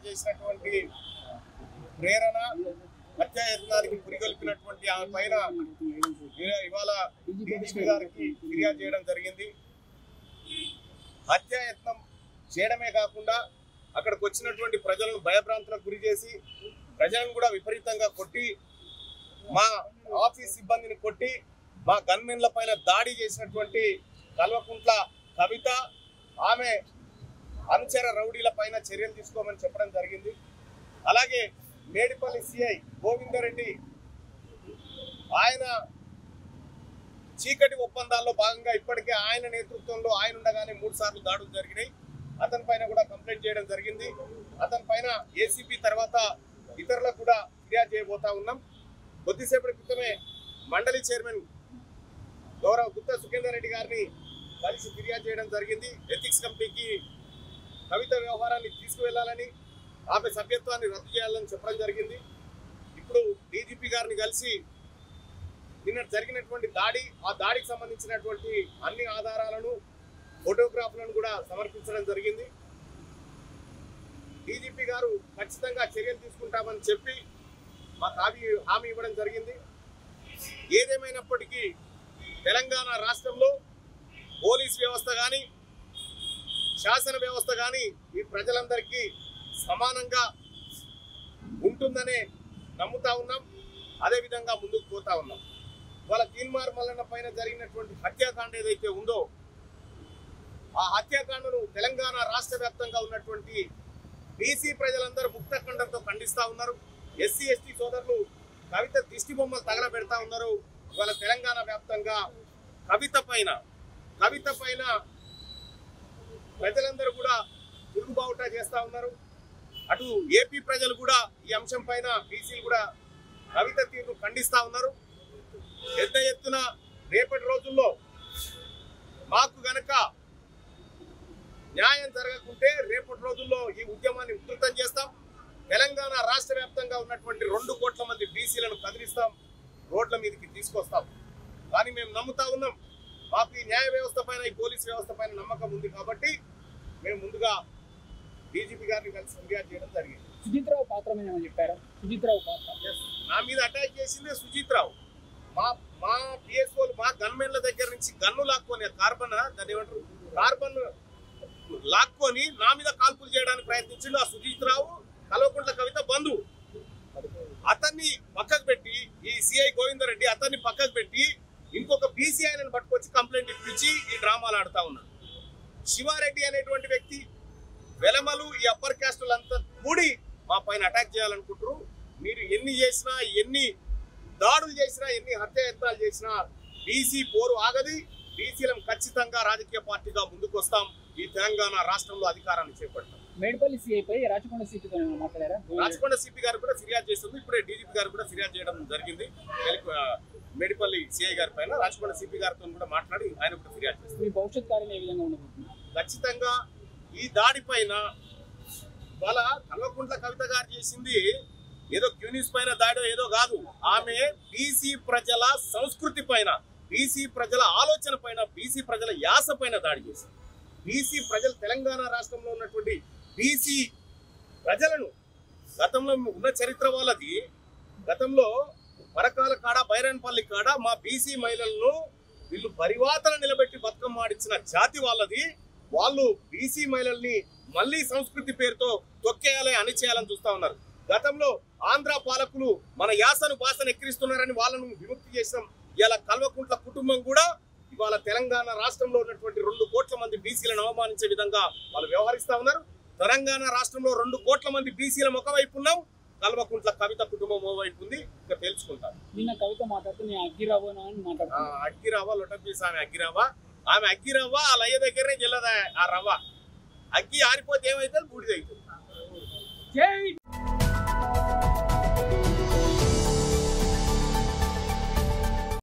చేసినటువంటి ప్రేరణ హత్యాయత్నానికి పురిగొల్పినటువంటి ఆ పైన ఇవాళ డీజీపీ గారికి ఫిర్యాదు చేయడం జరిగింది. హత్యాయత్నం చేయడమే కాకుండా అక్కడికి వచ్చినటువంటి ప్రజలను భయభ్రాంతులకు గురి చేసి ప్రజలను కూడా విపరీతంగా కొట్టి మా ఆఫీస్ సిబ్బందిని కొట్టి మా గన్మెన్ల పైన దాడి చేసినటువంటి కల్వకుంట్ల కవిత ఆమె అనుచర రౌడీల పైన చర్యలు తీసుకోమని చెప్పడం జరిగింది. అలాగే మేడిపల్లి సిఐ గోవిందరెడ్డి ఆయన చీకటి ఒప్పందాల్లో భాగంగా ఇప్పటికే ఆయన నేతృత్వంలో ఆయన ఉండగానే 3 సార్లు దాడులు జరిగినాయి. అతని పైన కూడా కంప్లైంట్ చేయడం జరిగింది. అతని పైన ఏసీపీ తర్వాత ఇతరులకు కూడా ఫిర్యాదు చేయబోతా ఉన్నాం. కొద్దిసేపటి క్రితమే మండలి చైర్మన్ గౌరవ గుత్తా సుఖేందర్ రెడ్డి గారిని కలిసి ఫిర్యాదు చేయడం జరిగింది. ఎథిక్స్ కమిటీకి కవిత వ్యవహారాన్ని తీసుకువెళ్లాలని ఆమె సభ్యత్వాన్ని రద్దు చేయాలని చెప్పడం జరిగింది. ఇప్పుడు డీజీపీ గారిని కలిసి నిన్న జరిగినటువంటి ఆ దాడికి సంబంధించినటువంటి అన్ని ఆధారాలను ఫోటోగ్రాఫ్లను కూడా సమర్పించడం జరిగింది. డీజీపీ గారు ఖచ్చితంగా చర్యలు తీసుకుంటామని చెప్పి మాకు హామీ ఇవ్వడం జరిగింది. ఏదేమైనప్పటికీ తెలంగాణ రాష్ట్రంలో పోలీస్ వ్యవస్థ కానీ శాసన వ్యవస్థ కానీ ఈ ప్రజలందరికీ సమానంగా ఉంటుందనే నమ్ముతా ఉన్నాం. అదేవిధంగా ముందుకు పోతా ఉన్నాం. వాళ్ళ తీన్మార్ మల్లన్న పైన జరిగినటువంటి హత్యాకాండ ఏదైతే ఉందో ఆ హత్యాకాండను తెలంగాణ రాష్ట్ర వ్యాప్తంగా ఉన్నటువంటి బీసీ ప్రజలందరూ ముక్తఖండంతో ఖండిస్తా ఉన్నారు. ఎస్సీ ఎస్టీ సోదరులు కవిత దిష్టి బొమ్మలు తగలబెడతా ఉన్నారు. ఇవాళ తెలంగాణ వ్యాప్తంగా కవిత పైన ప్రజలందరూ కూడా తిరుగుబావుట చేస్తా ఉన్నారు. అటు ఏపీ ప్రజలు కూడా ఈ అంశం పైన బీసీలు కూడా కవిత తీరును ఖండిస్తా ఉన్నారు. పెద్ద ఎత్తున రేపటి రోజుల్లో మాకు గనక న్యాయం జరగకుంటే రేపటి రోజుల్లో ఈ ఉద్యమాన్ని ఉధృతం చేస్తాం. తెలంగాణ రాష్ట్ర వ్యాప్తంగా ఉన్నటువంటి 2 కోట్ల మంది బీసీలను కదిలిస్తాం, రోడ్ల మీదకి తీసుకొస్తాం. కానీ మేము నమ్ముతా ఉన్నాం, మాకు ఈ న్యాయ వ్యవస్థ పైన ఈ పోలీస్ వ్యవస్థ పైన నమ్మకం ఉంది కాబట్టి మేము ముందుగా డీజీపీ గారిని కలిసి ఫిర్యాదు చేయడం జరిగింది. సుజిత్రావు పాత్ర చెప్పారు. సుజిత్రావు పాత్ర నా మీద అటాక్ చేసిందే సుజిత్రావు. మా పిఎస్ఓలు మా గన్మెన్ల దగ్గర నుంచి గన్ను లాక్కొని కార్బన్ లాక్కొని నా మీద కాల్పులు చేయడానికి ప్రయత్నించిండు. ఆ సుజిత్రావు కల్వకుంట్ల కవిత బంధువు. అతన్ని పక్కకు పెట్టి ఈ సిఐ గోవిందరెడ్డి అతన్ని పక్కకు పెట్టి ఇంకొక బీసీ ఆయనను పట్టుకొచ్చి కంప్లైంట్ ఇప్పించి ఈ డ్రామాలు ఆడుతా ఉన్నాడు. శివారెడ్డి అనేటువంటి వ్యక్తి వెలమలు ఈ అప్పర్ క్యాస్టులంతా కూడి మా పైన అటాక్ చేయాలనుకుంటారు. మీరు ఎన్ని చేసినా ఎన్ని దాడులు చేసినా ఎన్ని హత్యాయత్నాలు చేసినా బీసీ పోరు ఆగది. బీసీలను ఖచ్చితంగా రాజకీయ పార్టీగా ముందుకు వస్తాం. ఈ తెలంగాణ రాష్ట్రంలో అధికారాన్ని చేపడతాం. మేడిపల్లి సిఐపై రాచకొండ సిపి మాట్లాడారా? రాచకొండ సిపి గారు కూడా ఫిర్యాదు చేస్తుంది. ఇప్పుడే డీజీపీ గారు కూడా ఫిర్యాదు చేయడం జరిగింది. మేడిపల్లి సిఐ గారి పైన రాచకొండ సిపి గారితో కూడా మాట్లాడి ఆయన కూడా ఫిర్యాదు చేస్తుంది. మీ భవిష్యత్ కార్యం ఏ విధంగా ఉండబోతుంది? ఖచ్చితంగా ఈ దాడి పైన వాళ్ళ కల్వకుంట్ల కవిత గారు చేసింది ఏదో క్యూనిస్ పైన దాడో ఏదో కాదు. ఆమె బీసీ ప్రజల సంస్కృతి పైన, బీసీ ప్రజల ఆలోచన పైన, బీసీ ప్రజల యాస పైన దాడి చేసింది. బీసీ ప్రజలు తెలంగాణ రాష్ట్రంలో ఉన్నటువంటి బీసీ ప్రజలను గతంలో ఉన్న చరిత్ర వాళ్ళది. గతంలో పరకాల కాడ బైరన్పల్లి కాడ మా బీసీ మహిళలను వీళ్ళు పరివాతన నిలబెట్టి బతుకమ్మ ఆడించిన జాతి వాళ్ళది. వాళ్ళు బీసీ మహిళల్ని మళ్ళీ సంస్కృతి పేరుతో తొక్కేయాలి అణిచేయాలని చూస్తా ఉన్నారు. గతంలో ఆంధ్ర పాలకులు మన యాసను భాషను ఎక్కిరిస్తున్నారని వాళ్ళను విముక్తి చేసాం. ఇలా కల్వకుంట్ల కుటుంబం కూడా ఇవాళ తెలంగాణ రాష్ట్రంలో ఉన్నటువంటి 2 కోట్ల మంది బీసీలను అవమానించే విధంగా వాళ్ళు వ్యవహరిస్తా ఉన్నారు. తెలంగాణ రాష్ట్రంలో 2 కోట్ల మంది బీసీల ఒకవైపు ఉన్నాం, కల్వకుంట్ల కవిత కుటుంబం ఓవైపు ఉంది. ఇక తెలుసుకుంటారు. నిన్న కవిత మాట్లాడుతూ అగ్గిరవ్వ లొటపీస్ ఆమె అగ్గిరవ్వ ఆ లయ్య దగ్గరనే చెల్లదా ఆ రవ్వ. అగ్గి ఆరిపోతే ఏమైతే